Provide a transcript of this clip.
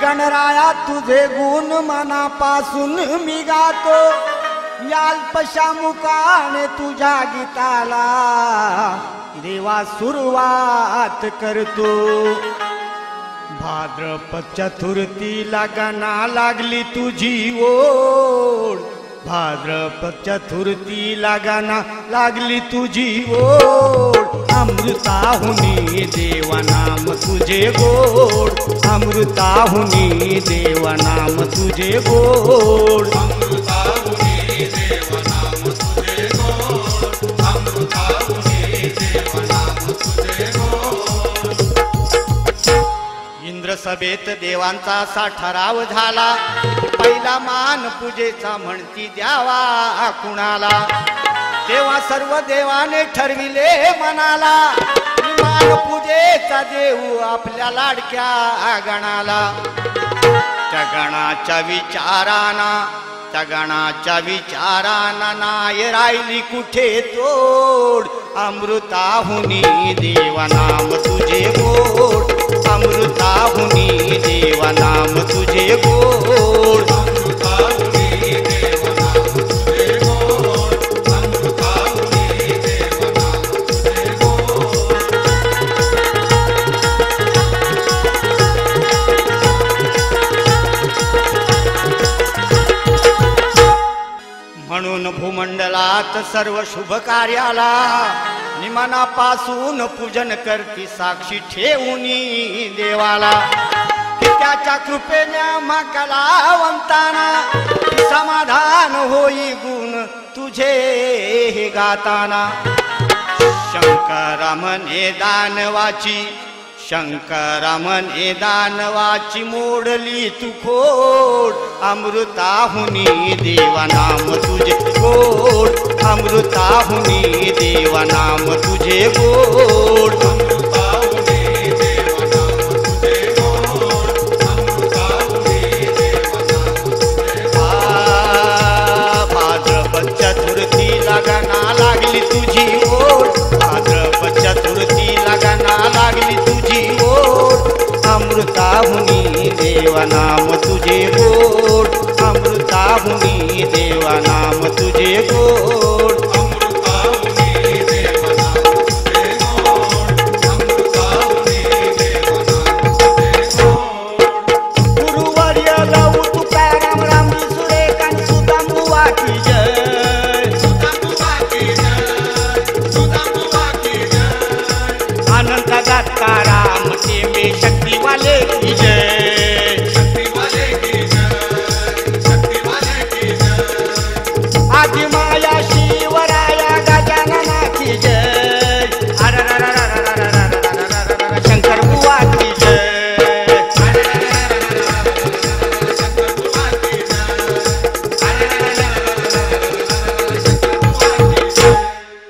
गणराया तुझे गुण मनापासून मी गातो, याल्पशा मुखाने तुझ्या गीताला देवा सुरुवात करतो। भाद्रपद चतुर्थीला गणा लागली तुझी ओढ, भाद्रपद चतुर्थीला गणा लागली तुझी ओढ। अमृताहुनी देवनाम तुझे गोड, अमृताहुनी देवनाम तुझे गोड, अमृताहुनी देवनाम तुझे गोड, अमृताहुनी देवनाम तुझे गोड। इंद्र सभेत देवांचा असा ठराव झाला, पहिला मान पूजेचा म्हणती द्यावा कुणाला। तेव्हा सर्व देवाने ठरविले मनाला, मान पूजेचा देऊ आपल्या लाडक्या गणाला। त्या गणाच्या विचाराना, त्या गणाच्या विचाराना नाय राहिली कुठे तोड। अमृताहुनी देवनाम तुझे गोड, अमृताहुनी देवनाम तुझे गोड, अमृताहुनी देवनाम तुझे गोड, अमृताहुनी देवनाम तुझे गोड। म्हणून भूमंडलात सर्व शुभ कार्याला निमनापासून पूजन करती साक्षी ठेवूनी देवाला। की त्याच्या कृपेने आम्हा कलावंताना समाधान होई गुण तुझे गाताना। शंकरा म्हणे दानवाची, शंकरा म्हणे दानवाची मोडली तू खोड। अमृताहुनी देवनाम तुझे गोड, अमृताहुनी देवनाम तुझे गोड, अमृताहुनी देवनाम तुझे गोड, अमृताहुनी देवनाम तुझे गोड। भाद्रपद चतुर्थीला गणा लागली तुझी ओढ, भाद्रपद चतुर्थीला गणा लागली तुझी ओढ। अमृताहुनी देवनाम तुझे